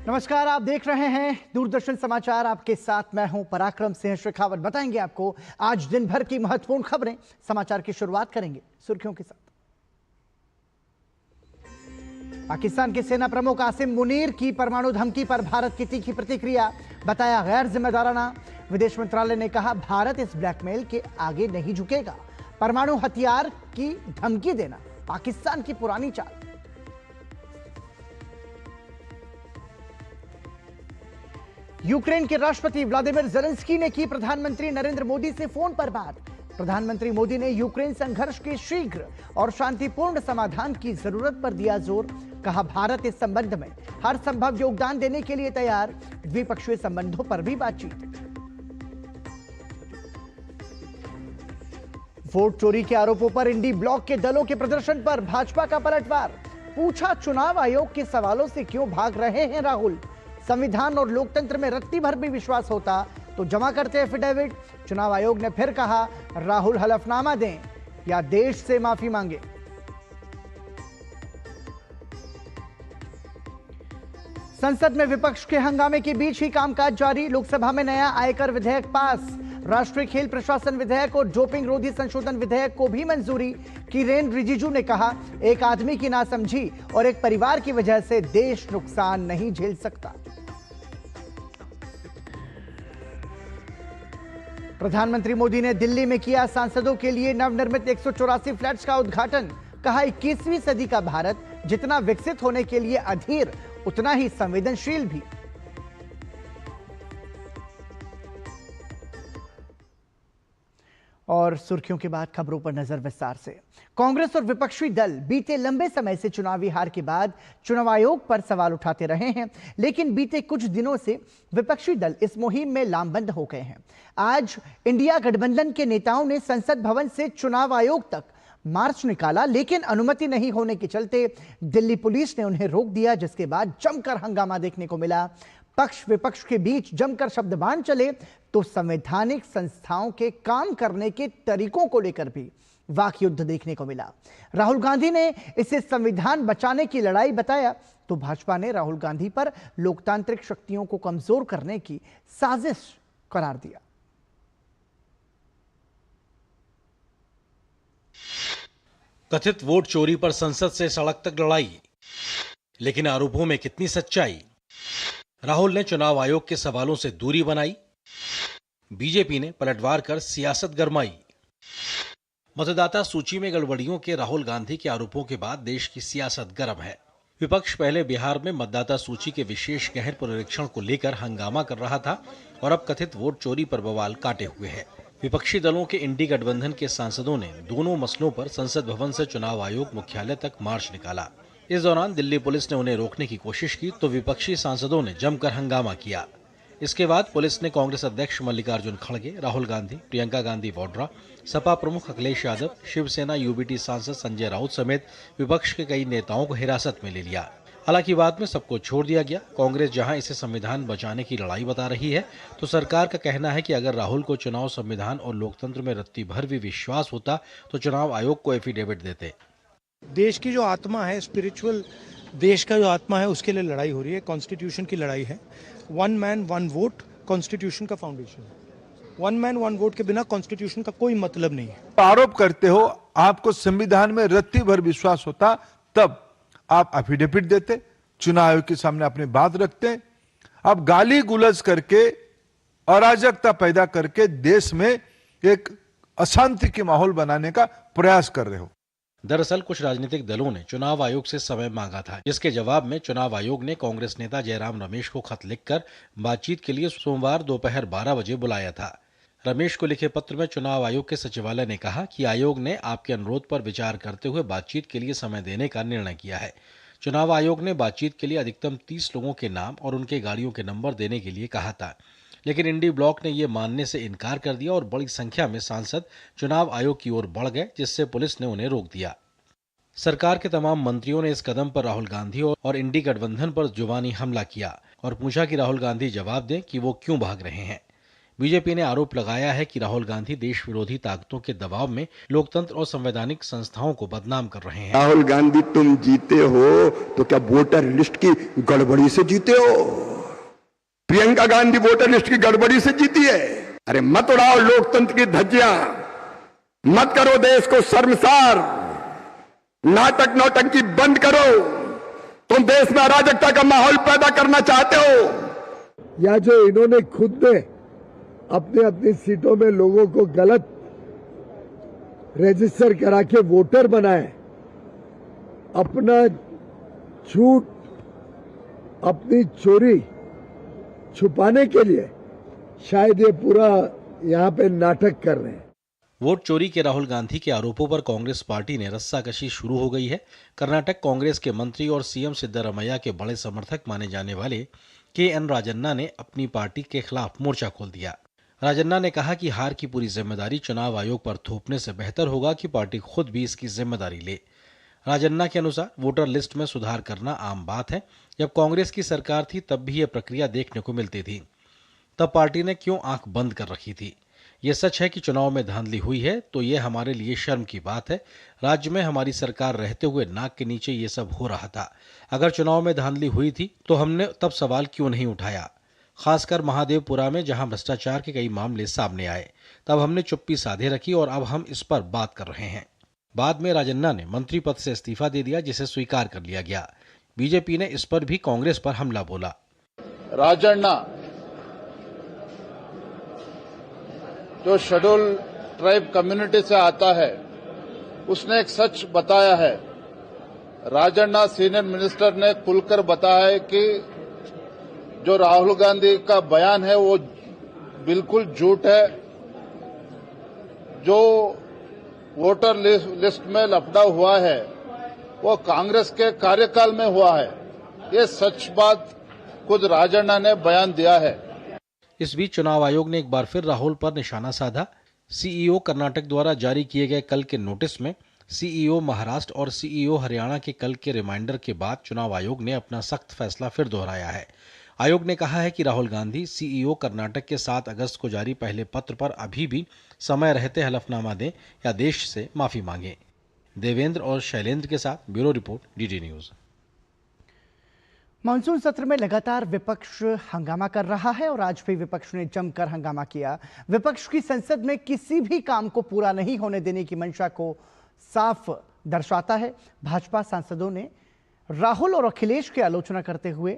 नमस्कार, आप देख रहे हैं दूरदर्शन समाचार। आपके साथ मैं हूं पराक्रम सिंह शेखावत। बताएंगे आपको आज दिन भर की महत्वपूर्ण खबरें। समाचार की शुरुआत करेंगे सुर्खियों के साथ। पाकिस्तान के सेना प्रमुख आसिम मुनीर की परमाणु धमकी पर भारत की तीखी प्रतिक्रिया, बताया गैर जिम्मेदाराना। विदेश मंत्रालय ने कहा भारत इस ब्लैकमेल के आगे नहीं झुकेगा। परमाणु हथियार की धमकी देना पाकिस्तान की पुरानी चाल। यूक्रेन के राष्ट्रपति व्लादिमीर ज़ेलेंस्की ने की प्रधानमंत्री नरेंद्र मोदी से फोन पर बात। प्रधानमंत्री मोदी ने यूक्रेन संघर्ष के शीघ्र और शांतिपूर्ण समाधान की जरूरत पर दिया जोर। कहा भारत इस संबंध में हर संभव योगदान देने के लिए तैयार। द्विपक्षीय संबंधों पर भी बातचीत। वोट चोरी के आरोपों पर इंडी ब्लॉक के दलों के प्रदर्शन पर भाजपा का पलटवार। पूछा चुनाव आयोग के सवालों से क्यों भाग रहे हैं राहुल। संविधान और लोकतंत्र में रत्ती भर भी विश्वास होता तो जमा करते एफिडेविट। चुनाव आयोग ने फिर कहा राहुल हलफनामा दें या देश से माफी मांगे। संसद में विपक्ष के हंगामे के बीच ही कामकाज जारी। लोकसभा में नया आयकर विधेयक पास। राष्ट्रीय खेल प्रशासन विधेयक और डोपिंग रोधी संशोधन विधेयक को भी मंजूरी। किरेन रिजिजू ने कहा एक आदमी की नासमझी और एक परिवार की वजह से देश नुकसान नहीं झेल सकता। प्रधानमंत्री मोदी ने दिल्ली में किया सांसदों के लिए नवनिर्मित 184 फ्लैट्स का उद्घाटन। कहा 21वीं सदी का भारत जितना विकसित होने के लिए अधीर उतना ही संवेदनशील भी। और सुर्खियों के बाद खबरों पर नजर विस्तार से। कांग्रेस और विपक्षी दल बीते लंबे समय से चुनावी हार के बाद चुनाव आयोग पर सवाल उठाते रहे हैं, लेकिन बीते कुछ दिनों से विपक्षी दल इस मुहिम में लामबंद हो गए हैं। आज इंडिया गठबंधन के नेताओं ने संसद भवन से चुनाव आयोग तक मार्च निकाला, लेकिन अनुमति नहीं होने के चलते दिल्ली पुलिस ने उन्हें रोक दिया, जिसके बाद जमकर हंगामा देखने को मिला। पक्ष विपक्ष के बीच जमकर शब्दबाण चले तो संवैधानिक संस्थाओं के काम करने के तरीकों को लेकर भी वाक युद्ध देखने को मिला। राहुल गांधी ने इसे संविधान बचाने की लड़ाई बताया तो भाजपा ने राहुल गांधी पर लोकतांत्रिक शक्तियों को कमजोर करने की साजिश करार दिया। कथित वोट चोरी पर संसद से सड़क तक लड़ाई, लेकिन आरोपों में कितनी सच्चाई। राहुल ने चुनाव आयोग के सवालों से दूरी बनाई। बीजेपी ने पलटवार कर सियासत गरमाई। मतदाता सूची में गड़बड़ियों के राहुल गांधी के आरोपों के बाद देश की सियासत गर्म है। विपक्ष पहले बिहार में मतदाता सूची के विशेष गहन पुनरीक्षण को लेकर हंगामा कर रहा था और अब कथित वोट चोरी पर बवाल काटे हुए है। विपक्षी दलों के इंडी गठबंधन के सांसदों ने दोनों मसलों पर संसद भवन से चुनाव आयोग मुख्यालय तक मार्च निकाला। इस दौरान दिल्ली पुलिस ने उन्हें रोकने की कोशिश की तो विपक्षी सांसदों ने जमकर हंगामा किया। इसके बाद पुलिस ने कांग्रेस अध्यक्ष मल्लिकार्जुन खड़गे, राहुल गांधी, प्रियंका गांधी वाड्रा, सपा प्रमुख अखिलेश यादव, शिवसेना यूबीटी सांसद संजय राउत समेत विपक्ष के कई नेताओं को हिरासत में ले लिया। हालांकि बाद में सबको छोड़ दिया गया। कांग्रेस जहां इसे संविधान बचाने की लड़ाई बता रही है, तो सरकार का कहना है कि अगर राहुल को चुनाव, संविधान और लोकतंत्र में रत्ती भर भी विश्वास होता तो चुनाव आयोग को एफिडेविट देते। देश की जो आत्मा है, स्पिरिचुअल देश का जो आत्मा है, उसके लिए लड़ाई हो रही है। कॉन्स्टिट्यूशन की लड़ाई है। One man one vote constitution का फाउंडेशन है। वन मैन वन वोट के बिना कॉन्स्टिट्यूशन का कोई मतलब नहीं है। आरोप करते हो आपको संविधान में रत्ती भर विश्वास होता तब आप एफिडेविट देते, चुनाव आयोग के सामने अपनी बात रखते। आप गाली गुलज करके, अराजकता पैदा करके देश में एक अशांति के माहौल बनाने का प्रयास कर रहे हो। दरअसल कुछ राजनीतिक दलों ने चुनाव आयोग से समय मांगा था, जिसके जवाब में चुनाव आयोग ने कांग्रेस नेता जयराम रमेश को खत लिखकर बातचीत के लिए सोमवार दोपहर 12 बजे बुलाया था। रमेश को लिखे पत्र में चुनाव आयोग के सचिवालय ने कहा कि आयोग ने आपके अनुरोध पर विचार करते हुए बातचीत के लिए समय देने का निर्णय किया है। चुनाव आयोग ने बातचीत के लिए अधिकतम 30 लोगों के नाम और उनके गाड़ियों के नंबर देने के लिए कहा था, लेकिन इंडी ब्लॉक ने यह मानने से इनकार कर दिया और बड़ी संख्या में सांसद चुनाव आयोग की ओर बढ़ गए, जिससे पुलिस ने उन्हें रोक दिया। सरकार के तमाम मंत्रियों ने इस कदम पर राहुल गांधी और इंडी गठबंधन पर जुबानी हमला किया और पूछा कि राहुल गांधी जवाब दें कि वो क्यों भाग रहे हैं। बीजेपी ने आरोप लगाया है कि राहुल गांधी देश विरोधी ताकतों के दबाव में लोकतंत्र और संवैधानिक संस्थाओं को बदनाम कर रहे हैं। राहुल गांधी, तुम जीते हो तो क्या वोटर लिस्ट की गड़बड़ी से जीते हो? प्रियंका गांधी वोटर लिस्ट की गड़बड़ी से जीती है। अरे मत उड़ाओ लोकतंत्र की धज्जियां, मत करो देश को शर्मसार, नाटक नौटंकी बंद करो। तुम देश में अराजकता का माहौल पैदा करना चाहते हो। या जो इन्होंने खुद ने अपने अपनी सीटों में लोगों को गलत रजिस्टर करा के वोटर बनाए, अपना झूठ, अपनी चोरी छुपाने के लिए शायद ये पूरा यहां पे नाटक कर रहे हैं। वोट चोरी के राहुल गांधी के आरोपों पर कांग्रेस पार्टी ने रस्साकशी शुरू हो गई है। कर्नाटक कांग्रेस के मंत्री और सीएम सिद्धरामैया के बड़े समर्थक माने जाने वाले के.एन. राजन्ना ने अपनी पार्टी के खिलाफ मोर्चा खोल दिया। राजन्ना ने कहा कि हार की पूरी जिम्मेदारी चुनाव आयोग पर थोपने से बेहतर होगा कि पार्टी खुद भी इसकी जिम्मेदारी ले। राजन्ना के अनुसार वोटर लिस्ट में सुधार करना आम बात है। जब कांग्रेस की सरकार थी तब भी यह प्रक्रिया देखने को मिलती थी, तब पार्टी ने क्यों आंख बंद कर रखी थी। यह सच है कि चुनाव में धांधली हुई है तो यह हमारे लिए शर्म की बात है। राज्य में हमारी सरकार रहते हुए नाक के नीचे ये सब हो रहा था। अगर चुनाव में धांधली हुई थी तो हमने तब सवाल क्यों नहीं उठाया। खासकर महादेवपुरा में जहां भ्रष्टाचार के कई मामले सामने आए, तब हमने चुप्पी साधे रखी और अब हम इस पर बात कर रहे हैं। बाद में राजन्ना ने मंत्री पद से इस्तीफा दे दिया, जिसे स्वीकार कर लिया गया। बीजेपी ने इस पर भी कांग्रेस पर हमला बोला। राजन्ना जो शेड्यूल ट्राइब कम्युनिटी से आता है, उसने एक सच बताया है। राजन्ना सीनियर मिनिस्टर ने खुलकर बताया है कि जो राहुल गांधी का बयान है वो बिल्कुल झूठ है। जो वोटर लिस्ट में लफड़ा हुआ है वो कांग्रेस के कार्यकाल में हुआ है। ये सच बात खुद राजन्ना ने बयान दिया है। इस बीच चुनाव आयोग ने एक बार फिर राहुल पर निशाना साधा। सीईओ कर्नाटक द्वारा जारी किए गए कल के नोटिस में सीईओ महाराष्ट्र और सीईओ हरियाणा के कल के रिमाइंडर के बाद चुनाव आयोग ने अपना सख्त फैसला फिर दोहराया है। आयोग ने कहा है कि राहुल गांधी सीईओ कर्नाटक के 7 अगस्त को जारी पहले पत्र पर अभी भी समय रहते हलफनामा दें या देश से माफी मांगें। देवेंद्र और शैलेंद्र के साथ bureau report, DD news. Monsoon सत्र में लगातार विपक्ष हंगामा कर रहा है और आज भी विपक्ष ने जमकर हंगामा किया। विपक्ष की संसद में किसी भी काम को पूरा नहीं होने देने की मंशा को साफ दर्शाता है। भाजपा सांसदों ने राहुल और अखिलेश की आलोचना करते हुए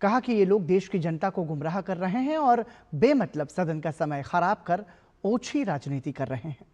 कहा कि ये लोग देश की जनता को गुमराह कर रहे हैं और बेमतलब सदन का समय खराब कर ओछी राजनीति कर रहे हैं।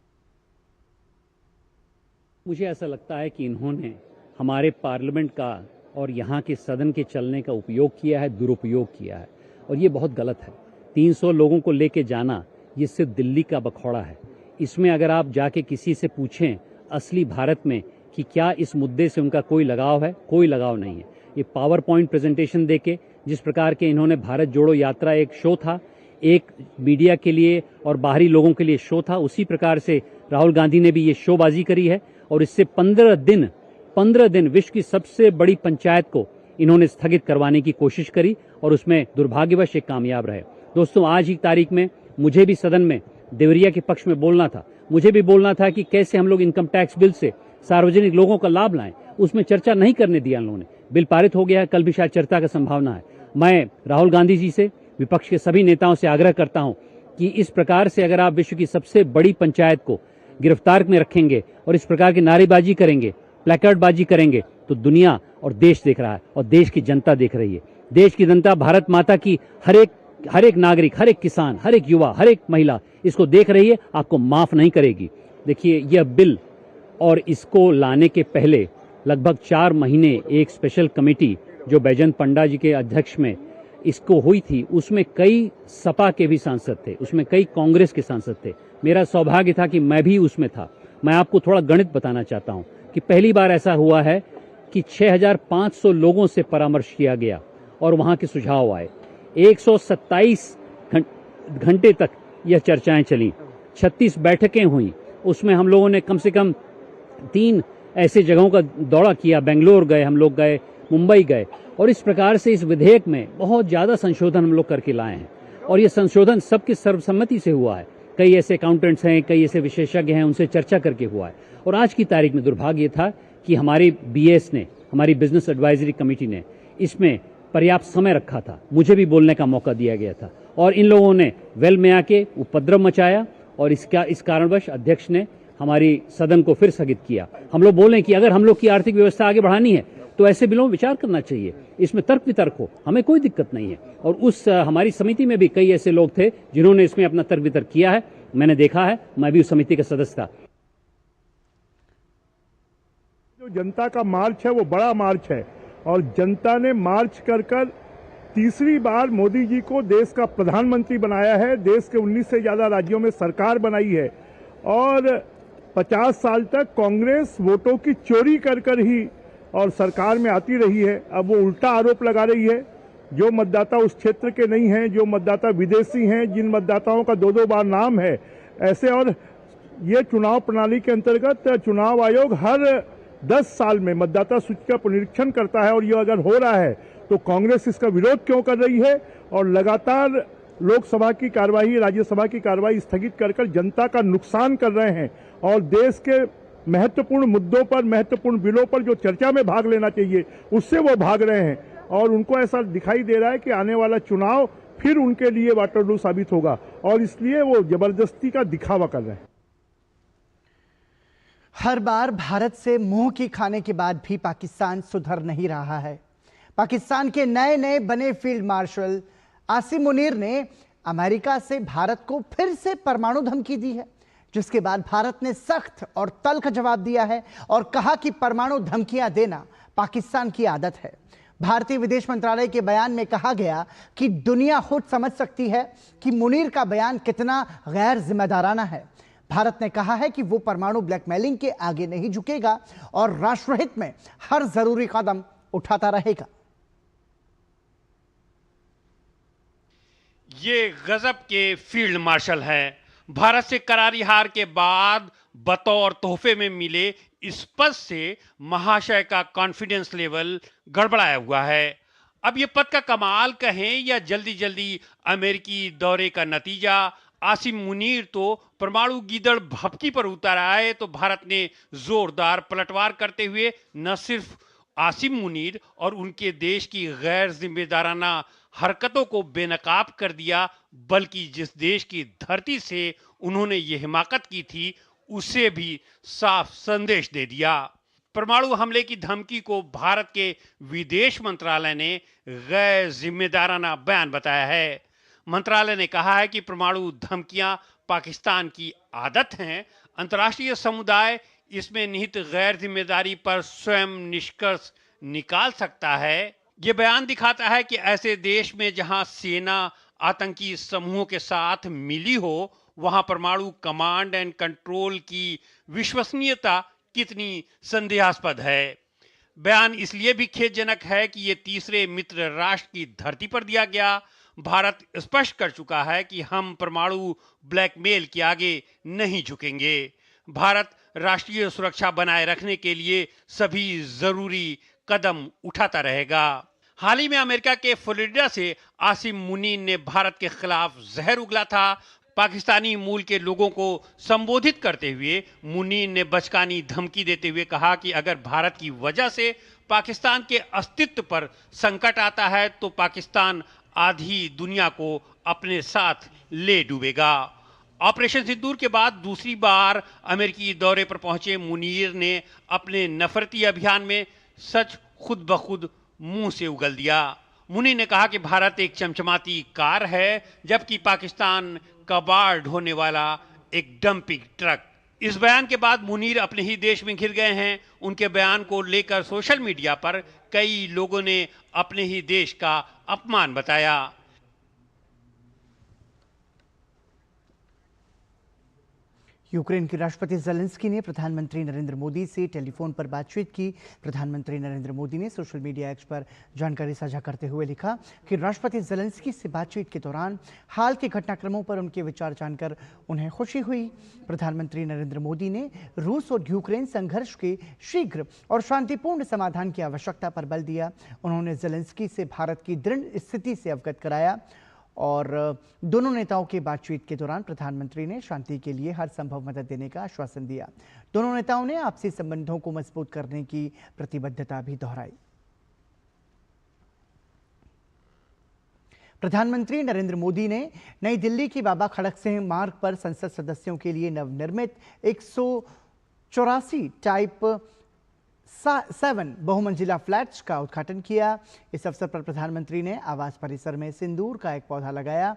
मुझे ऐसा लगता है कि इन्होंने हमारे पार्लियामेंट का और यहाँ के सदन के चलने का उपयोग किया है, दुरुपयोग किया है, और ये बहुत गलत है। 300 लोगों को लेके जाना ये सिर्फ दिल्ली का बखौड़ा है। इसमें अगर आप जाके किसी से पूछें असली भारत में कि क्या इस मुद्दे से उनका कोई लगाव है, कोई लगाव नहीं है। ये पावर पॉइंट प्रेजेंटेशन देके जिस प्रकार के इन्होंने भारत जोड़ो यात्रा एक शो था, एक मीडिया के लिए और बाहरी लोगों के लिए शो था, उसी प्रकार से राहुल गांधी ने भी ये शोबाजी करी है और इससे 15 दिन विश्व की सबसे बड़ी पंचायत को इन्होंने स्थगित करवाने की कोशिश करी और उसमें दुर्भाग्यवश एक कामयाब रहे। दोस्तों, आज ही तारीख में मुझे भी सदन में देवरिया के पक्ष में बोलना था। मुझे भी बोलना था कि कैसे हम लोग इनकम टैक्स बिल से सार्वजनिक लोगों का लाभ लाएं। उसमें चर्चा नहीं करने दिया उन्होंने। बिल पारित हो गया है, कल भी शायद चर्चा का संभावना है। मैं राहुल गांधी जी से, विपक्ष के सभी नेताओं से आग्रह करता हूं कि इस प्रकार से अगर आप विश्व की सबसे बड़ी पंचायत को गिरफ्तार में रखेंगे और इस प्रकार की नारेबाजी करेंगे, प्लेकार्डबाजी करेंगे, तो दुनिया और देश देख रहा है और देश की जनता देख रही है। देश की जनता, भारत माता की हर एक नागरिक, हर एक किसान, हर एक युवा, हर एक महिला इसको देख रही है, आपको माफ नहीं करेगी। देखिए, यह बिल और इसको लाने के पहले लगभग 4 महीने एक स्पेशल कमेटी जो बैजयंत पंडा जी के अध्यक्ष में इसको हुई थी, उसमें कई सपा के भी सांसद थे, उसमें कई कांग्रेस के सांसद थे। मेरा सौभाग्य था कि मैं भी उसमें था। मैं आपको थोड़ा गणित बताना चाहता हूं कि पहली बार ऐसा हुआ है कि 6500 लोगों से परामर्श किया गया और वहां के सुझाव आए। 127 घंटे तक यह चर्चाएं चली, 36 बैठकें हुई। उसमें हम लोगों ने कम से कम 3 ऐसे जगहों का दौरा किया। बेंगलोर गए, हम लोग गए, मुंबई गए, और इस प्रकार से इस विधेयक में बहुत ज्यादा संशोधन हम लोग करके लाए हैं। और ये संशोधन सबकी सर्वसम्मति से हुआ है। कई ऐसे अकाउंटेंट्स हैं, कई ऐसे विशेषज्ञ हैं, उनसे चर्चा करके हुआ है। और आज की तारीख में दुर्भाग्य ये था कि हमारी बीएस ने, हमारी बिजनेस एडवाइजरी कमेटी ने इसमें पर्याप्त समय रखा था, मुझे भी बोलने का मौका दिया गया था, और इन लोगों ने वेल में आके उपद्रव मचाया और इस कारणवश अध्यक्ष ने हमारी सदन को फिर स्थगित किया। हम लोग बोले कि अगर हम लोग की आर्थिक व्यवस्था आगे बढ़ानी है तो ऐसे बिलों में विचार करना चाहिए, इसमें तर्क वितर्क हो, हमें कोई दिक्कत नहीं है। और उस हमारी समिति में भी कई ऐसे लोग थे जिन्होंने इसमें अपना तर्क वितर्क किया है, मैंने देखा है, मैं भी उस समिति का सदस्य था। जो जनता का मार्च है वो बड़ा मार्च है और जनता ने मार्च कर तीसरी बार मोदी जी को देश का प्रधानमंत्री बनाया है। देश के 19 से ज्यादा राज्यों में सरकार बनाई है और 50 साल तक कांग्रेस वोटों की चोरी कर ही और सरकार में आती रही है। अब वो उल्टा आरोप लगा रही है, जो मतदाता उस क्षेत्र के नहीं हैं, जो मतदाता विदेशी हैं, जिन मतदाताओं का 2-2 बार नाम है ऐसे। और ये चुनाव प्रणाली के अंतर्गत चुनाव आयोग हर 10 साल में मतदाता सूची का पुनरीक्षण करता है और ये अगर हो रहा है तो कांग्रेस इसका विरोध क्यों कर रही है और लगातार लोकसभा की कार्यवाही, राज्यसभा की कार्यवाही स्थगित कर जनता का नुकसान कर रहे हैं और देश के महत्वपूर्ण मुद्दों पर, महत्वपूर्ण बिलों पर जो चर्चा में भाग लेना चाहिए उससे वो भाग रहे हैं। और उनको ऐसा दिखाई दे रहा है कि आने वाला चुनाव फिर उनके लिए वाटरलू साबित होगा और इसलिए वो जबरदस्ती का दिखावा कर रहे हैं। हर बार भारत से मुंह की खाने के बाद भी पाकिस्तान सुधर नहीं रहा है। पाकिस्तान के नए नए बने फील्ड मार्शल आसिम मुनीर ने अमेरिका से भारत को फिर से परमाणु धमकी दी है, जिसके बाद भारत ने सख्त और तल्ख जवाब दिया है और कहा कि परमाणु धमकियां देना पाकिस्तान की आदत है। भारतीय विदेश मंत्रालय के बयान में कहा गया कि दुनिया खुद समझ सकती है कि मुनीर का बयान कितना गैर जिम्मेदाराना है। भारत ने कहा है कि वो परमाणु ब्लैकमेलिंग के आगे नहीं झुकेगा और राष्ट्रहित में हर जरूरी कदम उठाता रहेगा। ये गजब के फील्ड मार्शल हैं। भारत से करारी हार के बाद बतौर तोहफे में मिले इस पद से महाशय का कॉन्फिडेंस लेवल गड़बड़ाया हुआ है। अब ये पद का कमाल कहें या जल्दी जल्दी अमेरिकी दौरे का नतीजा, आसिम मुनीर तो परमाणु गीदड़ भपकी पर उतर आए तो भारत ने जोरदार पलटवार करते हुए न सिर्फ आसिम मुनीर और उनके देश की गैर जिम्मेदाराना हरकतों को बेनकाब कर दिया, बल्कि जिस देश की धरती से उन्होंने ये हिमाकत की थी उसे भी साफ संदेश दे दिया। परमाणु हमले की धमकी को भारत के विदेश मंत्रालय ने गैर जिम्मेदाराना बयान बताया है। मंत्रालय ने कहा है कि परमाणु धमकियां पाकिस्तान की आदत हैं। अंतर्राष्ट्रीय समुदाय इसमें निहित गैर जिम्मेदारी पर स्वयं निष्कर्ष निकाल सकता है। ये बयान दिखाता है कि ऐसे देश में जहां सेना आतंकी समूहों के साथ मिली हो, वहां परमाणु कमांड एंड कंट्रोल की विश्वसनीयता कितनी संदेहास्पद है। बयान इसलिए भी खेदजनक है कि ये तीसरे मित्र राष्ट्र की धरती पर दिया गया। भारत स्पष्ट कर चुका है कि हम परमाणु ब्लैकमेल के आगे नहीं झुकेंगे। भारत राष्ट्रीय सुरक्षा बनाए रखने के लिए सभी जरूरी कदम उठाता रहेगा। हाल ही में अमेरिका के फ्लोरिडा से आसिम मुनीर ने भारत के खिलाफ जहर उगला था। पाकिस्तानी मूल के लोगों को संबोधित करते हुए मुनीर ने बचकानी धमकी देते हुए कहा कि अगर भारत की वजह से पाकिस्तान के अस्तित्व पर संकट आता है तो पाकिस्तान आधी दुनिया को अपने साथ ले डूबेगा। ऑपरेशन सिंदूर के बाद दूसरी बार अमेरिकी दौरे पर पहुंचे मुनीर ने अपने नफरती अभियान में सच खुद ब खुद मुंह से उगल दिया। मुनीर ने कहा कि भारत एक चमचमाती कार है, जबकि पाकिस्तान कबाड़ ढोने वाला एक डंपिंग ट्रक। इस बयान के बाद मुनीर अपने ही देश में घिर गए हैं। उनके बयान को लेकर सोशल मीडिया पर कई लोगों ने अपने ही देश का अपमान बताया। यूक्रेन के राष्ट्रपति ज़ेलेंस्की ने प्रधानमंत्री नरेंद्र मोदी से टेलीफोन पर बातचीत की। प्रधानमंत्री नरेंद्र मोदी ने सोशल मीडिया एक्स पर जानकारी साझा करते हुए लिखा कि राष्ट्रपति ज़ेलेंस्की से बातचीत के दौरान हाल के घटनाक्रमों पर उनके विचार जानकर उन्हें खुशी हुई। प्रधानमंत्री नरेंद्र मोदी ने रूस और यूक्रेन संघर्ष के शीघ्र और शांतिपूर्ण समाधान की आवश्यकता पर बल दिया। उन्होंने ज़ेलेंस्की से भारत की दृढ़ स्थिति से अवगत कराया और दोनों नेताओं की बातचीत के दौरान प्रधानमंत्री ने शांति के लिए हर संभव मदद देने का आश्वासन दिया। दोनों नेताओं ने आपसी संबंधों को मजबूत करने की प्रतिबद्धता भी दोहराई। प्रधानमंत्री नरेंद्र मोदी ने नई दिल्ली की बाबा खड़क सिंह मार्ग पर संसद सदस्यों के लिए नवनिर्मित 184 टाइप 7 बहुमंजिला फ्लैट्स का उद्घाटन किया। इस अवसर पर प्रधानमंत्री ने आवास परिसर में सिंदूर का एक पौधा लगाया।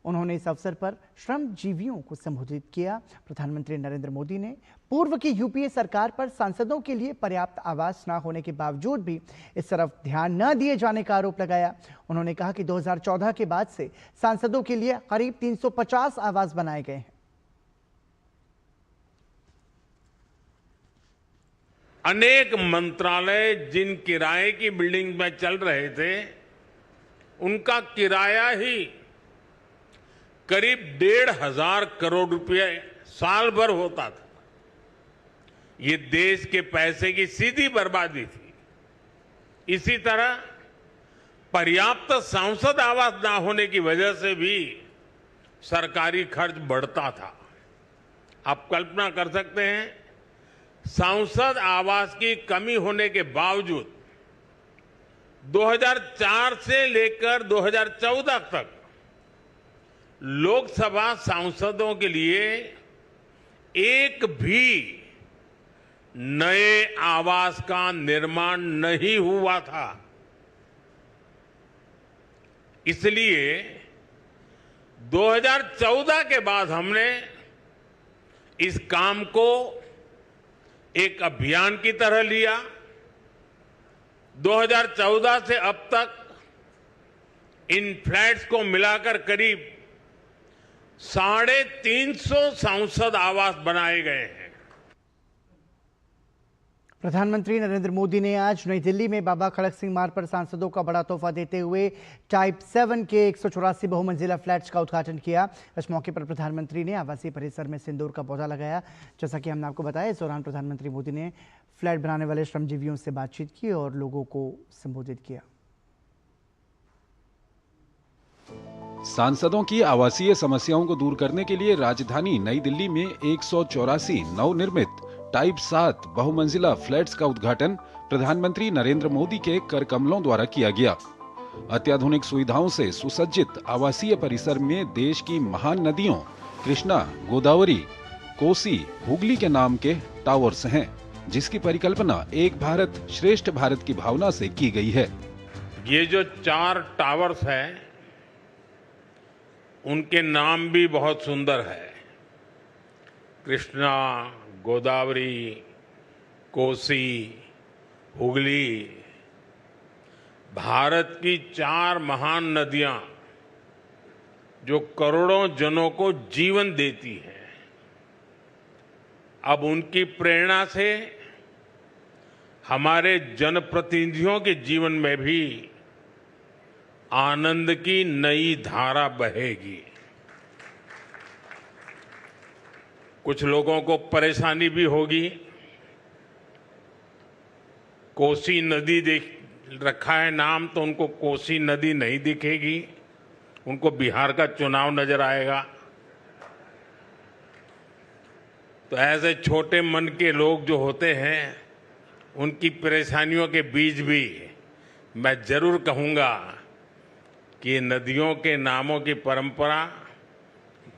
उन्होंने इस अवसर पर श्रमजीवियों को संबोधित किया। प्रधानमंत्री नरेंद्र मोदी ने पूर्व की यूपीए सरकार पर सांसदों के लिए पर्याप्त आवास न होने के बावजूद भी इस तरफ ध्यान न दिए जाने का आरोप लगाया। उन्होंने कहा कि 2014 के बाद से सांसदों के लिए करीब 350 आवास बनाए गए हैं। अनेक मंत्रालय जिन किराए की बिल्डिंग में चल रहे थे, उनका किराया ही करीब 1,500 करोड़ रुपए साल भर होता था। ये देश के पैसे की सीधी बर्बादी थी। इसी तरह पर्याप्त सांसद आवास ना होने की वजह से भी सरकारी खर्च बढ़ता था। आप कल्पना कर सकते हैं, सांसद आवास की कमी होने के बावजूद 2004 से लेकर 2014 तक लोकसभा सांसदों के लिए एक भी नए आवास का निर्माण नहीं हुआ था। इसलिए 2014 के बाद हमने इस काम को एक अभियान की तरह लिया। 2014 से अब तक इन फ्लैट्स को मिलाकर करीब 350 सांसद आवास बनाए गए हैं। प्रधानमंत्री नरेंद्र मोदी ने आज नई दिल्ली में बाबा खड़क सिंह मार्ग पर सांसदों का बड़ा तोहफा देते हुए टाइप 7 के 184 बहुमंजिला फ्लैट्स का उद्घाटन किया। इस मौके पर प्रधानमंत्री ने आवासीय परिसर में सिंदूर का पौधा लगाया। जैसा कि हमने आपको बताया, इस दौरान प्रधानमंत्री मोदी ने फ्लैट बनाने वाले श्रमजीवियों से बातचीत की और लोगों को संबोधित किया। सांसदों की आवासीय समस्याओं को दूर करने के लिए राजधानी नई दिल्ली में 184 नवनिर्मित टाइप 7 बहुमंजिला फ्लैट्स का उद्घाटन प्रधानमंत्री नरेंद्र मोदी के कर कमलों द्वारा किया गया। अत्याधुनिक सुविधाओं से सुसज्जित आवासीय परिसर में देश की महान नदियों कृष्णा, गोदावरी, कोसी, हुगली के नाम के टावर्स हैं, जिसकी परिकल्पना एक भारत श्रेष्ठ भारत की भावना से की गई है। ये जो 4 टावर्स हैं, उनके नाम भी बहुत सुंदर है। कृष्णा, गोदावरी, कोसी, हुगली, भारत की 4 महान नदियां जो करोड़ों जनों को जीवन देती हैं। अब उनकी प्रेरणा से हमारे जनप्रतिनिधियों के जीवन में भी आनंद की नई धारा बहेगी। कुछ लोगों को परेशानी भी होगी। कोसी नदी देख रखा है नाम, तो उनको कोसी नदी नहीं दिखेगी, उनको बिहार का चुनाव नजर आएगा। तो ऐसे छोटे मन के लोग जो होते हैं, उनकी परेशानियों के बीच भी मैं जरूर कहूंगा कि नदियों के नामों की परंपरा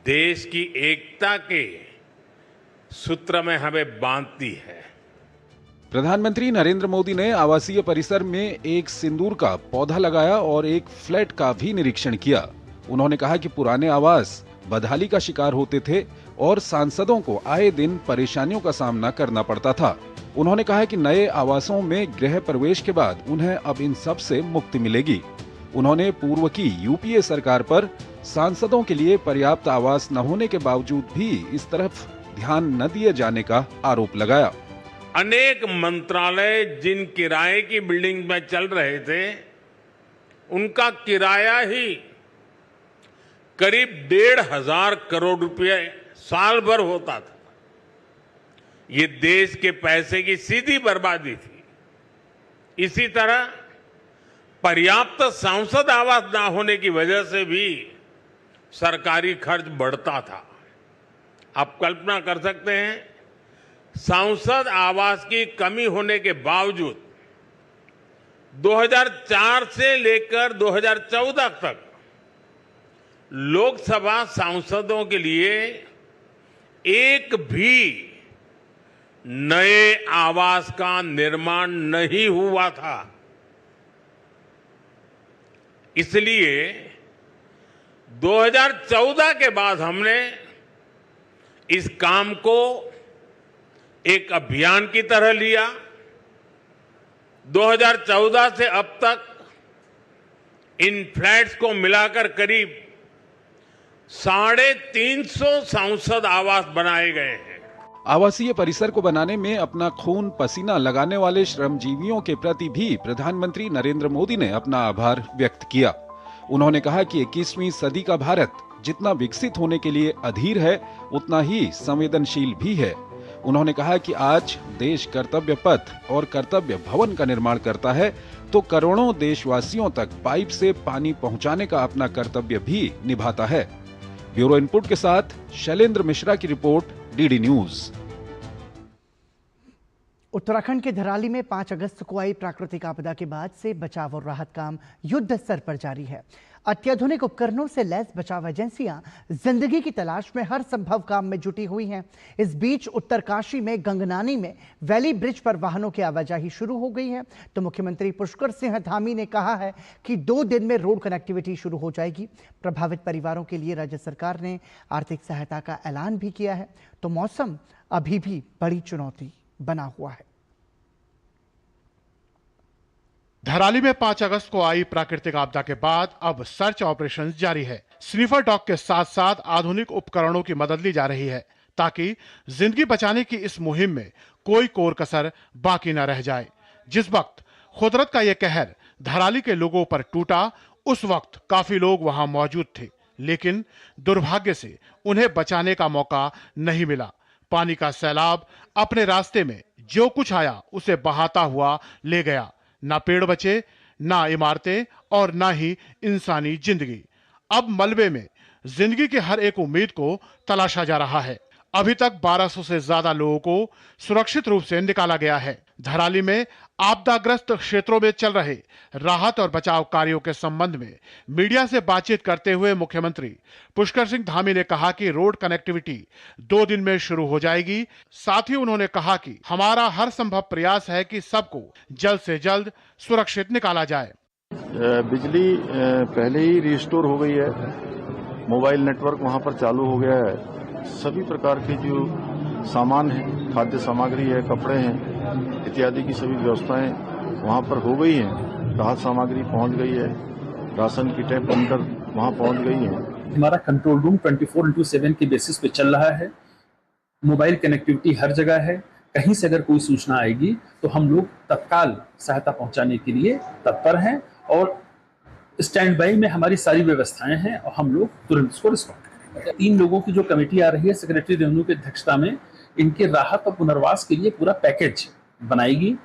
देश की एकता के सूत्र में हमें बांधती है। प्रधानमंत्री नरेंद्र मोदी ने आवासीय परिसर में एक सिंदूर का पौधा लगाया और एक फ्लैट का भी निरीक्षण किया। उन्होंने कहा कि पुराने आवास बदहाली का शिकार होते थे और सांसदों को आए दिन परेशानियों का सामना करना पड़ता था। उन्होंने कहा कि नए आवासों में गृह प्रवेश के बाद उन्हें अब इन सब से मुक्ति मिलेगी। उन्होंने पूर्व की यूपीए सरकार पर सांसदों के लिए पर्याप्त आवास न होने के बावजूद भी इस तरफ ध्यान न दिए जाने का आरोप लगाया। अनेक मंत्रालय जिन किराए की बिल्डिंग में चल रहे थे, उनका किराया ही करीब 1,500 करोड़ रुपए साल भर होता था। ये देश के पैसे की सीधी बर्बादी थी। इसी तरह पर्याप्त सांसद आवास ना होने की वजह से भी सरकारी खर्च बढ़ता था। आप कल्पना कर सकते हैं, सांसद आवास की कमी होने के बावजूद 2004 से लेकर 2014 तक लोकसभा सांसदों के लिए एक भी नए आवास का निर्माण नहीं हुआ था। इसलिए 2014 के बाद हमने इस काम को एक अभियान की तरह लिया। 2014 से अब तक इन फ्लैट्स को मिलाकर करीब 350 सांसद आवास बनाए गए हैं। आवासीय परिसर को बनाने में अपना खून पसीना लगाने वाले श्रमजीवियों के प्रति भी प्रधानमंत्री नरेंद्र मोदी ने अपना आभार व्यक्त किया। उन्होंने कहा कि 21वीं सदी का भारत जितना विकसित होने के लिए अधीर है, उतना ही संवेदनशील भी है। उन्होंने कहा कि आज देश कर्तव्य पथ और कर्तव्य भवन का निर्माण करता है, तो करोड़ों देशवासियों तक पाइप से पानी पहुंचाने का अपना कर्तव्य भी निभाता है। ब्यूरो इनपुट के साथ शैलेंद्र मिश्रा की रिपोर्ट, डीडी न्यूज। उत्तराखंड के धराली में 5 अगस्त को आई प्राकृतिक आपदा के बाद से बचाव और राहत काम युद्ध स्तर पर जारी है। अत्याधुनिक उपकरणों से लैस बचाव एजेंसियां जिंदगी की तलाश में हर संभव काम में जुटी हुई हैं। इस बीच उत्तरकाशी में गंगनानी में वैली ब्रिज पर वाहनों की आवाजाही शुरू हो गई है, तो मुख्यमंत्री पुष्कर सिंह धामी ने कहा है कि 2 दिन में रोड कनेक्टिविटी शुरू हो जाएगी। प्रभावित परिवारों के लिए राज्य सरकार ने आर्थिक सहायता का ऐलान भी किया है, तो मौसम अभी भी बड़ी चुनौती बना हुआ है। धराली में 5 अगस्त को आई प्राकृतिक आपदा के बाद अब सर्च ऑपरेशन जारी है। स्नीफर डॉग के साथ साथ आधुनिक उपकरणों की मदद ली जा रही है, ताकि जिंदगी बचाने की इस मुहिम में कोई कोर कसर बाकी न रह जाए। जिस वक्त कुदरत का यह कहर धराली के लोगों पर टूटा, उस वक्त काफी लोग वहां मौजूद थे, लेकिन दुर्भाग्य से उन्हें बचाने का मौका नहीं मिला। पानी का सैलाब अपने रास्ते में जो कुछ आया उसे बहाता हुआ ले गया। ना पेड़ बचे, ना इमारतें और ना ही इंसानी जिंदगी। अब मलबे में जिंदगी की हर एक उम्मीद को तलाशा जा रहा है। अभी तक 1200 से ज्यादा लोगों को सुरक्षित रूप से निकाला गया है। धराली में आपदाग्रस्त क्षेत्रों में चल रहे राहत और बचाव कार्यों के संबंध में मीडिया से बातचीत करते हुए मुख्यमंत्री पुष्कर सिंह धामी ने कहा कि रोड कनेक्टिविटी 2 दिन में शुरू हो जाएगी। साथ ही उन्होंने कहा कि हमारा हर संभव प्रयास है कि सबको जल्द से जल्द सुरक्षित निकाला जाए। बिजली पहले ही रिस्टोर हो गई है, मोबाइल नेटवर्क वहां पर चालू हो गया है। सभी प्रकार के जो सामान है, खाद्य सामग्री है, कपड़े हैं इत्यादि की सभी व्यवस्थाएं वहां पर हो गई हैं। राहत सामग्री पहुंच गई है, राशन की टैप बनकर वहां पहुंच गई है। हमारा कंट्रोल रूम 24/7 के बेसिस पे चल रहा है। मोबाइल कनेक्टिविटी हर जगह है। कहीं से अगर कोई सूचना आएगी तो हम लोग तत्काल सहायता पहुंचाने के लिए तत्पर हैं और स्टैंड बाई में हमारी सारी व्यवस्थाएं हैं और हम लोग तुरंत इसको रिस्पॉन्ड करेंगे। 3 लोगों की जो कमेटी आ रही है सेक्रेटरी रेवेन्यू की अध्यक्षता में, इनके राहत और पुनर्वास के लिए पूरा पैकेज बनाएगी।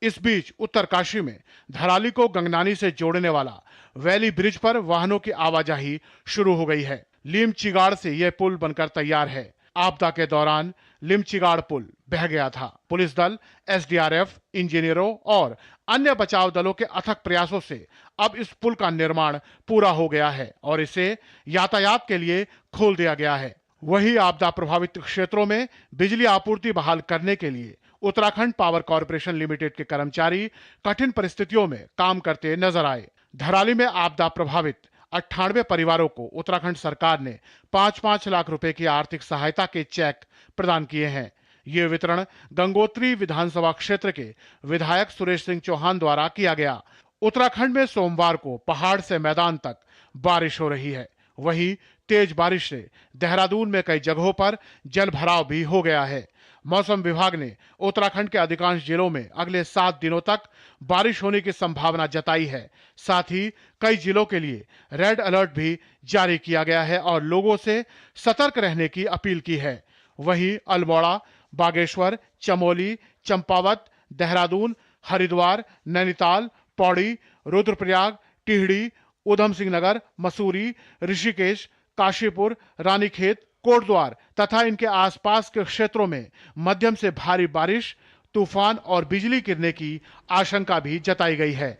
इस बीच उत्तरकाशी में धराली को गंगनानी से जोड़ने वाला वैली ब्रिज पर वाहनों की आवाजाही शुरू हो गई है। लीमचिगाड़ से यह पुल बनकर तैयार है। आपदा के दौरान लिमचिगाड़ पुल बह गया था। पुलिस दल, एसडीआरएफ, इंजीनियरों और अन्य बचाव दलों के अथक प्रयासों से अब इस पुल का निर्माण पूरा हो गया है और इसे यातायात के लिए खोल दिया गया है। वहीं आपदा प्रभावित क्षेत्रों में बिजली आपूर्ति बहाल करने के लिए उत्तराखंड पावर कॉर्पोरेशन लिमिटेड के कर्मचारी कठिन परिस्थितियों में काम करते नजर आए। धराली में आपदा प्रभावित 98 परिवारों को उत्तराखंड सरकार ने 5-5 लाख रुपए की आर्थिक सहायता के चेक प्रदान किए हैं। ये वितरण गंगोत्री विधानसभा क्षेत्र के विधायक सुरेश सिंह चौहान द्वारा किया गया। उत्तराखंड में सोमवार को पहाड़ से मैदान तक बारिश हो रही है। वहीं तेज बारिश से देहरादून में कई जगहों पर जल भराव भी हो गया है। मौसम विभाग ने उत्तराखंड के अधिकांश जिलों में अगले 7 दिनों तक बारिश होने की संभावना जताई है। साथ ही कई जिलों के लिए रेड अलर्ट भी जारी किया गया है और लोगों से सतर्क रहने की अपील की है। वहीं अल्मोड़ा, बागेश्वर, चमोली, चंपावत, देहरादून, हरिद्वार, नैनीताल, पौड़ी, रुद्रप्रयाग, टिहड़ी, उधम सिंह नगर, मसूरी, ऋषिकेश, काशीपुर, रानीखेत, कोटद्वार तथा इनके आसपास के क्षेत्रों में मध्यम से भारी बारिश, तूफान और बिजली गिरने की आशंका भी जताई गई है।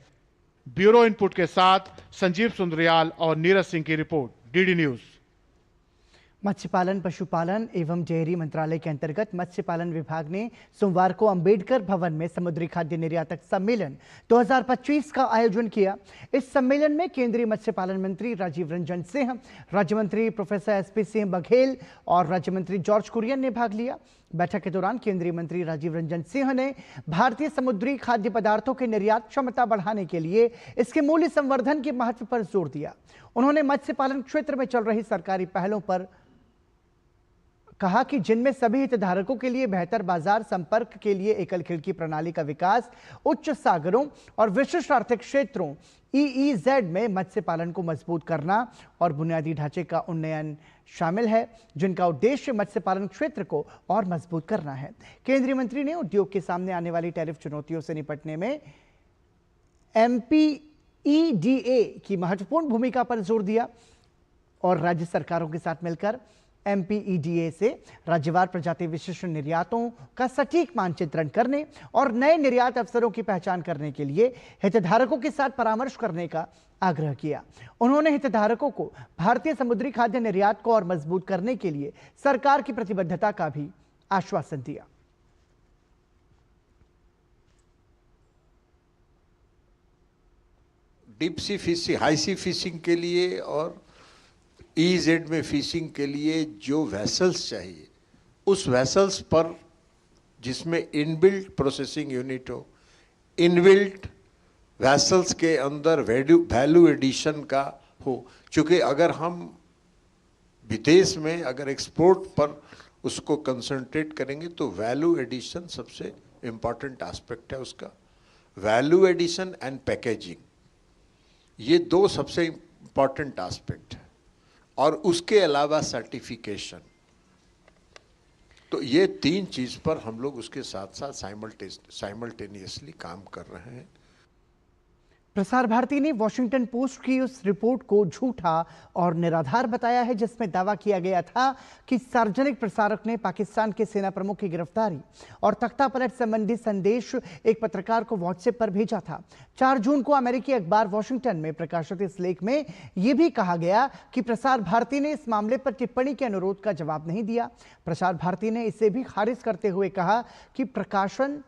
ब्यूरो इनपुट के साथ संजीव सुंदरियाल और नीरज सिंह की रिपोर्ट, डीडी न्यूज। मत्स्य पालन, पशुपालन एवं डेयरी मंत्रालय के अंतर्गत मत्स्य पालन विभाग ने सोमवार को अंबेडकर भवन में समुद्री खाद्य निर्यातक सम्मेलन 2025 का आयोजन किया। इस सम्मेलन में केंद्रीय मत्स्य पालन मंत्री राजीव रंजन सिंह, राज्य मंत्री प्रोफेसर एसपी सिंह बघेल और राज्य मंत्री जॉर्ज कुरियन ने भाग लिया। बैठक के दौरान केंद्रीय मंत्री राजीव रंजन सिंह ने भारतीय समुद्री खाद्य पदार्थों के निर्यात क्षमता बढ़ाने के लिए इसके मूल्य संवर्धन के महत्व पर जोर दिया। उन्होंने मत्स्य पालन क्षेत्र में चल रही सरकारी पहलों पर कहा कि जिनमें सभी हितधारकों के लिए बेहतर बाजार संपर्क के लिए एकल खिड़की प्रणाली का विकास, उच्च सागरों और विशिष्ट आर्थिक क्षेत्रों EEZ में मत्स्य पालन को मजबूत करना और बुनियादी ढांचे का उन्नयन शामिल है, जिनका उद्देश्य मत्स्य पालन क्षेत्र को और मजबूत करना है। केंद्रीय मंत्री ने उद्योग के सामने आने वाली टैरिफ चुनौतियों से निपटने में MPEDA की महत्वपूर्ण भूमिका पर जोर दिया और राज्य सरकारों के साथ मिलकर MPEDA से राज्यवार प्रजाति विशिष्ट निर्यातों का सटीक मानचित्रण करने और नए निर्यात अवसरों की पहचान करने के लिए हितधारकों के साथ परामर्श करने का आग्रह किया। उन्होंने हितधारकों को भारतीय समुद्री खाद्य निर्यात को और मजबूत करने के लिए सरकार की प्रतिबद्धता का भी आश्वासन दिया। डीप सी फिशिंग, हाई सी फिशिंग के लिए और EEZ में फिशिंग के लिए जो वेसल्स चाहिए, उस वेसल्स पर जिसमें इनबिल्ट प्रोसेसिंग यूनिट हो, इनबिल्ट वेसल्स के अंदर वैल्यू एडिशन का हो। क्योंकि अगर हम विदेश में अगर एक्सपोर्ट पर उसको कंसंट्रेट करेंगे तो वैल्यू एडिशन सबसे इम्पॉर्टेंट एस्पेक्ट है उसका। वैल्यू एडिशन एंड पैकेजिंग, ये दो सबसे इम्पॉर्टेंट एस्पेक्ट है। और उसके अलावा सर्टिफिकेशन, तो ये तीन चीज पर हम लोग उसके साथ साथ साइमल्टेनियसली काम कर रहे हैं। प्रसार भारती ने वॉशिंगटन पोस्ट की उस रिपोर्ट को झूठा और निराधार बताया है जिसमें दावा किया गया था कि सार्वजनिक प्रसारक ने पाकिस्तान के सेना प्रमुख की गिरफ्तारी और तख्तापलट संबंधी संदेश एक पत्रकार को व्हाट्सएप पर भेजा था। 4 जून को अमेरिकी अखबार वॉशिंगटन में प्रकाशित इस लेख में यह भी कहा गया कि प्रसार भारती ने इस मामले पर टिप्पणी के अनुरोध का जवाब नहीं दिया। प्रसार भारती ने इसे भी खारिज करते हुए कहा कि प्रकाशन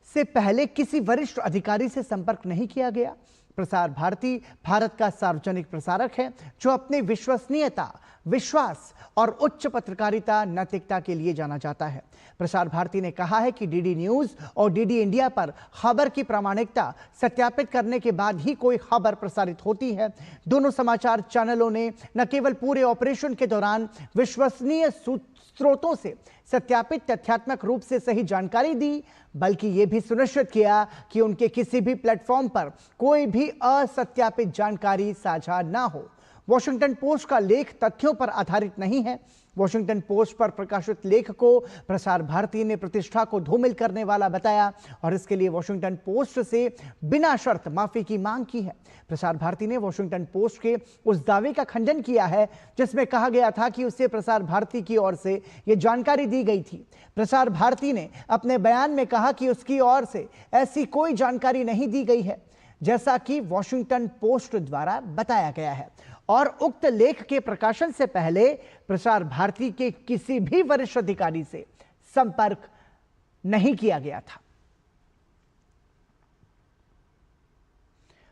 से पहले किसी वरिष्ठ अधिकारी से संपर्क नहीं किया गया। प्रसार भारती भारत का सार्वजनिक प्रसारक है जो अपने विश्वसनीयता, विश्वास और उच्च पत्रकारिता नैतिकता के लिए जाना जाता है। प्रसार भारती ने कहा है कि डीडी न्यूज और डीडी इंडिया पर खबर की प्रामाणिकता सत्यापित करने के बाद ही कोई खबर प्रसारित होती है। दोनों समाचार चैनलों ने न केवल पूरे ऑपरेशन के दौरान विश्वसनीय स्रोतों से सत्यापित तथ्यात्मक रूप से सही जानकारी दी, बल्कि यह भी सुनिश्चित किया कि उनके किसी भी प्लेटफॉर्म पर कोई भी असत्यापित जानकारी साझा ना हो। वॉशिंगटन पोस्ट का लेख तथ्यों पर आधारित नहीं है। वॉशिंगटन पोस्ट पर प्रकाशित लेख को प्रसार भारती ने प्रतिष्ठा को धूमिल करने वाला बताया और इसके लिए वॉशिंगटन पोस्ट से बिना शर्त माफी की मांग की है। प्रसार भारती ने वॉशिंगटन पोस्ट के उस दावे का खंडन किया है जिसमें कहा गया था कि उसे प्रसार भारती की ओर से यह जानकारी दी गई थी। प्रसार भारती ने अपने बयान में कहा कि उसकी ओर से ऐसी कोई जानकारी नहीं दी गई है, जैसा कि वॉशिंगटन पोस्ट द्वारा बताया गया है। और उक्त लेख के प्रकाशन से पहले प्रसार भारती के किसी भी वरिष्ठ अधिकारी से संपर्क नहीं किया गया था।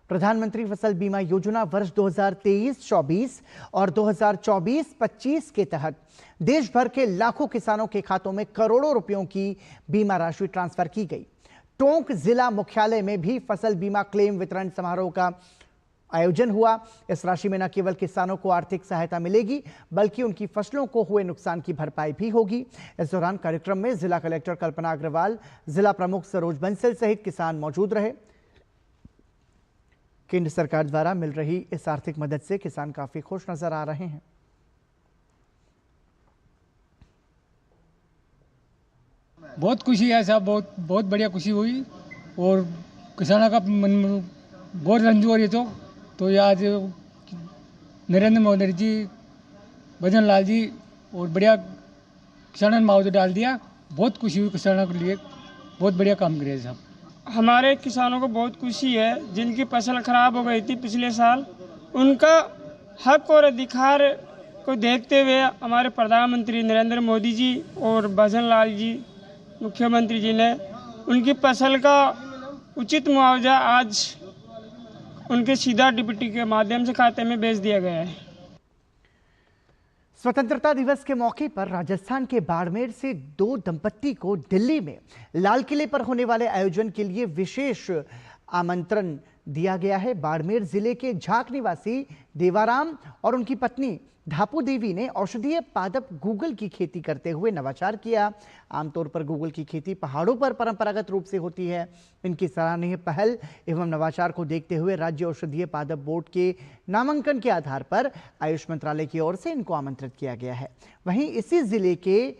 प्रधानमंत्री फसल बीमा योजना वर्ष 2023-24 और 2024-25 के तहत देश भर के लाखों किसानों के खातों में करोड़ों रुपयों की बीमा राशि ट्रांसफर की गई। टोंक जिला मुख्यालय में भी फसल बीमा क्लेम वितरण समारोह का आयोजन हुआ। इस राशि में न केवल किसानों को आर्थिक सहायता मिलेगी, बल्कि उनकी फसलों को हुए नुकसान की भरपाई भी होगी। इस दौरान कार्यक्रम में जिला कलेक्टर कल्पना अग्रवाल, जिला प्रमुख सरोज बंसल सहित किसान मौजूद रहे। केंद्र सरकार द्वारा मिल रही इस आर्थिक मदद से किसान काफी खुश नजर आ रहे हैं। बहुत खुशी है साहब, बहुत बढ़िया खुशी हुई और किसानों का बहुत रंजू हो रही तो ये आज नरेंद्र मोदी जी भजन लाल जी और बढ़िया किसानों ने मुआवजा डाल दिया। बहुत खुशी हुई किसानों के लिए, बहुत बढ़िया काम करे साहब। हमारे किसानों को बहुत खुशी है, जिनकी फसल खराब हो गई थी पिछले साल, उनका हक और अधिकार को देखते हुए हमारे प्रधानमंत्री नरेंद्र मोदी जी और भजन लाल जी मुख्यमंत्री जी ने उनकी फसल का उचित मुआवजा आज उनके सीधा डीबीटी के माध्यम से खाते में भेज दिया गया है। स्वतंत्रता दिवस के मौके पर राजस्थान के बाड़मेर से दो दंपत्ति को दिल्ली में लाल किले पर होने वाले आयोजन के लिए विशेष आमंत्रण दिया गया है। बाड़मेर जिले के झाक निवासी देवाराम और उनकी पत्नी धापू देवी ने औषधीय पादप गूगल की खेती करते हुए नवाचार किया। आमतौर पर गूगल की खेती पहाड़ों पर परंपरागत रूप से होती है। इनकी सराहनीय पहल एवं नवाचार को देखते हुए राज्य औषधीय पादप बोर्ड के नामांकन के आधार पर आयुष मंत्रालय की ओर से इनको आमंत्रित किया गया है। वहीं इसी जिले के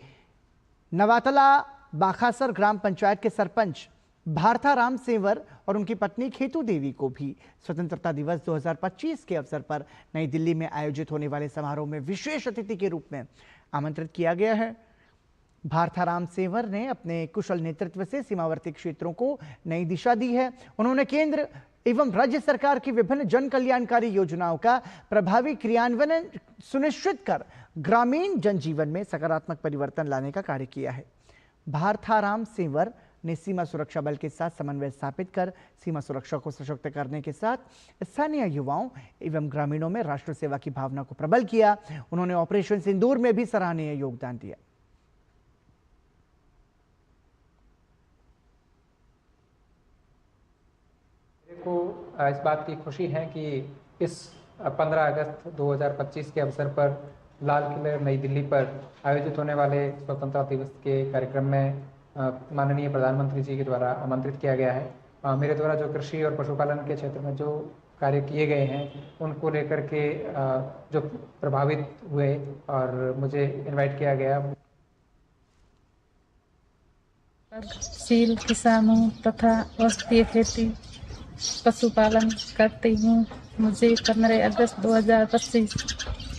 नवातला बाखासर ग्राम पंचायत के सरपंच भारताराम सेंवर और उनकी पत्नी खेतू देवी को भी स्वतंत्रता दिवस 2025 के अवसर पर नई दिल्ली में आयोजित होने वाले समारोह में विशेष अतिथि के रूप में आमंत्रित किया गया है। भारताराम सेंवर ने अपने कुशल नेतृत्व से सीमावर्ती क्षेत्रों को नई दिशा दी है। उन्होंने केंद्र एवं राज्य सरकार की विभिन्न जन कल्याणकारी योजनाओं का प्रभावी क्रियान्वयन सुनिश्चित कर ग्रामीण जनजीवन में सकारात्मक परिवर्तन लाने का कार्य किया है। भारताराम सेंवर ने सीमा सुरक्षा बल के साथ समन्वय स्थापित कर सीमा सुरक्षा को सशक्त करने के साथ स्थानीय युवाओं एवं ग्रामीणों में राष्ट्र सेवा की भावना को प्रबल किया। उन्होंने ऑपरेशन सिंदूर में भी सराहनीय योगदान दिया। को इस बात की खुशी है कि इस 15 अगस्त 2025 के अवसर पर लाल किले नई दिल्ली पर आयोजित होने वाले स्वतंत्रता दिवस के कार्यक्रम में माननीय प्रधानमंत्री जी के द्वारा आमंत्रित किया गया है। मेरे द्वारा जो कृषि और पशुपालन के क्षेत्र में जो कार्य किए गए हैं उनको लेकर के जो प्रभावित हुए और मुझे इनवाइट किया गया। शील किसानों तथा औषधीय खेती पशुपालन करती हूँ। मुझे 15 अगस्त 2025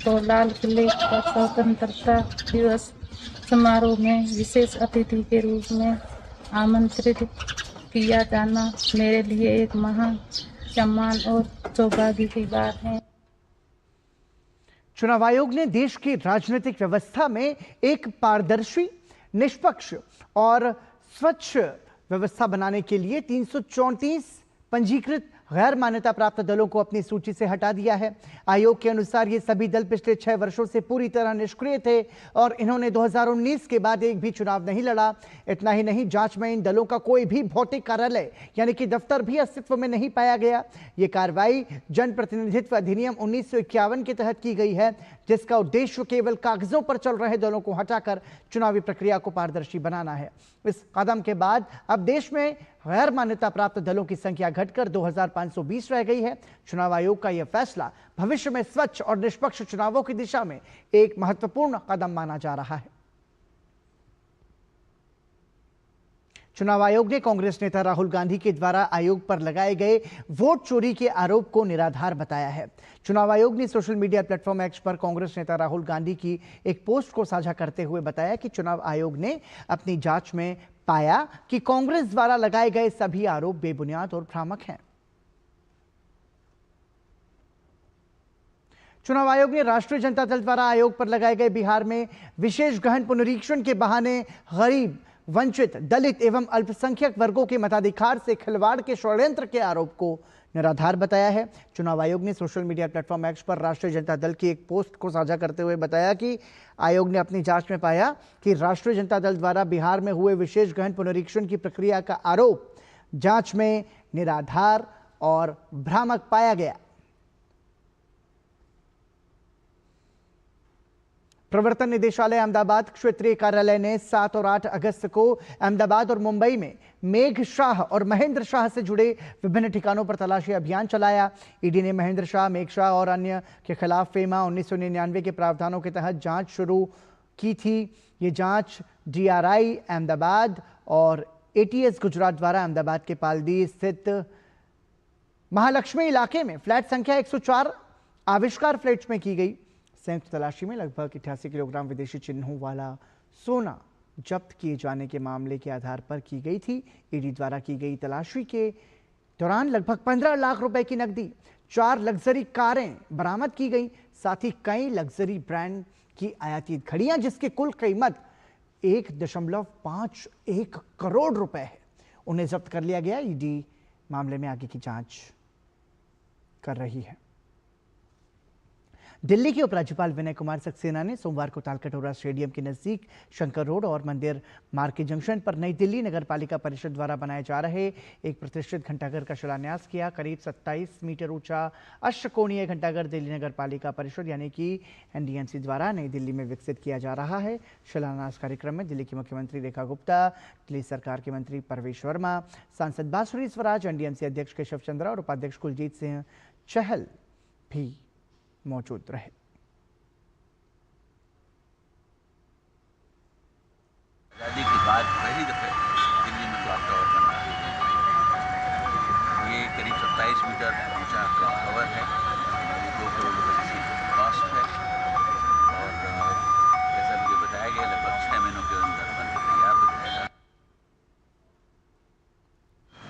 को लाल किले पर स्वतंत्रता दिवस समारोह में विशेष अतिथि के रूप में आमंत्रित किया जाना मेरे लिए एक महान सम्मान और सौभाग्य की बात है। चुनाव आयोग ने देश की राजनीतिक व्यवस्था में एक पारदर्शी, निष्पक्ष और स्वच्छ व्यवस्था बनाने के लिए 334 पंजीकृत गैर मान्यता प्राप्त दलों को अपनी सूची से हटा दिया है। आयोग के अनुसार ये सभी दल पिछले 6 वर्षों से पूरी तरह निष्क्रिय थे और इन्होंने 2019 के बाद एक भी चुनाव नहीं लड़ा। इतना ही नहीं, जांच में इन दलों का कोई भी भौतिक कार्यालय यानी कि दफ्तर भी अस्तित्व में नहीं पाया गया। ये कार्रवाई जनप्रतिनिधित्व अधिनियम 1951 के तहत की गई है, जिसका उद्देश्य केवल कागजों पर चल रहे दलों को हटाकर चुनावी प्रक्रिया को पारदर्शी बनाना है। इस कदम के बाद अब देश में गैर मान्यता प्राप्त दलों की संख्या घटकर 2520 रह गई है। चुनाव आयोग का यह फैसला भविष्य में स्वच्छ और निष्पक्ष चुनावों की दिशा में एक महत्वपूर्ण कदम माना जा रहा है। चुनाव आयोग ने कांग्रेस नेता राहुल गांधी के द्वारा आयोग पर लगाए गए वोट चोरी के आरोप को निराधार बताया है। चुनाव आयोग ने सोशल मीडिया प्लेटफॉर्म एक्स पर कांग्रेस नेता राहुल गांधी की एक पोस्ट को साझा करते हुए बताया कि चुनाव आयोग ने अपनी जांच में पाया कि कांग्रेस द्वारा लगाए गए सभी आरोप बेबुनियाद और भ्रामक हैं। चुनाव आयोग ने राष्ट्रीय जनता दल द्वारा आयोग पर लगाए गए बिहार में विशेष गहन पुनरीक्षण के बहाने गरीब, वंचित, दलित एवं अल्पसंख्यक वर्गों के मताधिकार से खिलवाड़ के षड्यंत्र के आरोप को निराधार बताया है। चुनाव आयोग ने सोशल मीडिया प्लेटफॉर्म एक्स पर राष्ट्रीय जनता दल की एक पोस्ट को साझा करते हुए बताया कि आयोग ने अपनी जांच में पाया कि राष्ट्रीय जनता दल द्वारा बिहार में हुए विशेष गहन पुनरीक्षण की प्रक्रिया का आरोप जांच में निराधार और भ्रामक पाया गया। प्रवर्तन निदेशालय अहमदाबाद क्षेत्रीय कार्यालय ने 7 और 8 अगस्त को अहमदाबाद और मुंबई में मेघ शाह और महेंद्र शाह से जुड़े विभिन्न ठिकानों पर तलाशी अभियान चलाया। ईडी ने महेंद्र शाह, मेघ शाह और अन्य के खिलाफ फेमा 1999 के प्रावधानों के तहत जांच शुरू की थी। ये जांच DRI अहमदाबाद और ATS गुजरात द्वारा अहमदाबाद के पालदी स्थित महालक्ष्मी इलाके में फ्लैट संख्या 104 आविष्कार फ्लैट्स में की गई। संयुक्त तलाशी में लगभग 88 किलोग्राम विदेशी चिन्हों वाला सोना जब्त किए जाने के मामले के आधार पर की गई थी। ईडी द्वारा की गई तलाशी के दौरान लगभग 15 लाख रुपए की नकदी, 4 लग्जरी कारें बरामद की गई, साथ ही कई लग्जरी ब्रांड की आयातित घड़ियां जिसकी कुल कीमत 1.51 करोड़ रुपए है, उन्हें जब्त कर लिया गया। ईडी मामले में आगे की जांच कर रही है। दिल्ली के उपराज्यपाल विनय कुमार सक्सेना ने सोमवार को तालकटोरा स्टेडियम के नजदीक शंकर रोड और मंदिर मार्ग के जंक्शन पर नई दिल्ली नगर पालिका परिषद द्वारा बनाए जा रहे एक प्रतिष्ठित घंटाघर का शिलान्यास किया। करीब 27 मीटर ऊंचा अष्टकोणीय घंटाघर दिल्ली नगर पालिका परिषद यानी कि एनडीएमसी द्वारा नई दिल्ली में विकसित किया जा रहा है। शिलान्यास कार्यक्रम में दिल्ली की मुख्यमंत्री रेखा गुप्ता, दिल्ली सरकार के मंत्री परवेश वर्मा, सांसद बांसुरी स्वराज, एनडीएमसी अध्यक्ष केशव चंद्रा और उपाध्यक्ष कुलजीत सिंह चहल भी मौजूद रहे। आजादी के बाद पहली दफे दिल्ली में क्लॉक टावर बन रहा है। ये करीब 27 मीटर ऊंचा क्लॉक टावर है, 2 करोड़ रुपए की कॉस्ट है और जैसा मुझे बताया गया लगभग 6 महीनों के अंदर बनकर तैयार हो जाएगा।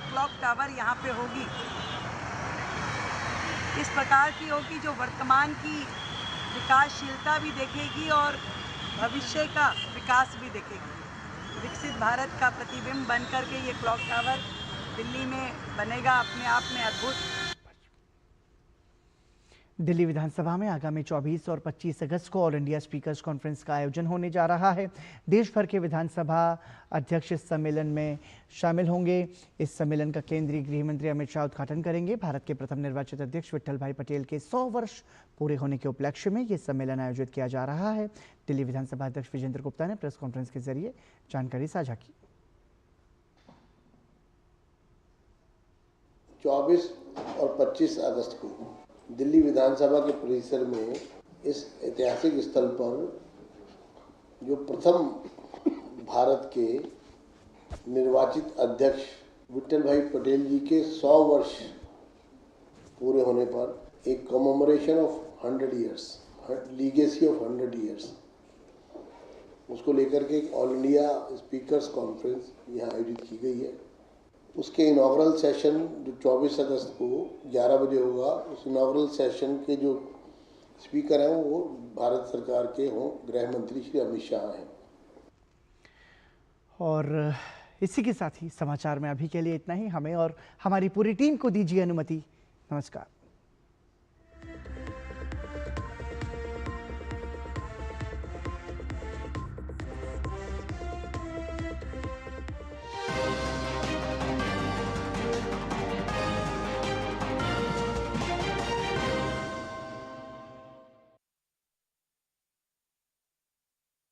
क्लॉक टावर यहाँ पे होगी, इस प्रकार की होगी जो वर्तमान की विकासशीलता भी देखेगी और भविष्य का विकास भी देखेगी। विकसित भारत का प्रतिबिंब बनकर के ये क्लॉक टावर दिल्ली में बनेगा, अपने आप में अद्भुत। दिल्ली विधानसभा में आगामी 24 और 25 अगस्त को ऑल इंडिया स्पीकर्स कॉन्फ्रेंस का आयोजन होने जा रहा है। देश भर के विधानसभा अध्यक्ष इस सम्मेलन में शामिल होंगे। इस सम्मेलन का केंद्रीय गृह मंत्री अमित शाह उद्घाटन करेंगे। भारत के प्रथम निर्वाचित अध्यक्ष विट्ठल भाई पटेल के 100 वर्ष पूरे होने के उपलक्ष्य में यह सम्मेलन आयोजित किया जा रहा है। दिल्ली विधानसभा अध्यक्ष विजेंद्र गुप्ता ने प्रेस कॉन्फ्रेंस के जरिए जानकारी साझा की। 24 और 25 अगस्त को दिल्ली विधानसभा के परिसर में इस ऐतिहासिक स्थल पर जो प्रथम भारत के निर्वाचित अध्यक्ष विट्ठल भाई पटेल जी के 100 वर्ष पूरे होने पर एक commemoration of 100 years, legacy of 100 years, उसको लेकर के ऑल इंडिया स्पीकर्स कॉन्फ्रेंस यहाँ आयोजित की गई है। उसके इनॉग्रल सेशन जो 24 अगस्त को 11 बजे होगा, उस इनॉग्रल सेशन के जो स्पीकर हैं वो भारत सरकार के हों, गृह मंत्री श्री अमित शाह हैं। और इसी के साथ ही समाचार में अभी के लिए इतना ही। हमें और हमारी पूरी टीम को दीजिए अनुमति। नमस्कार।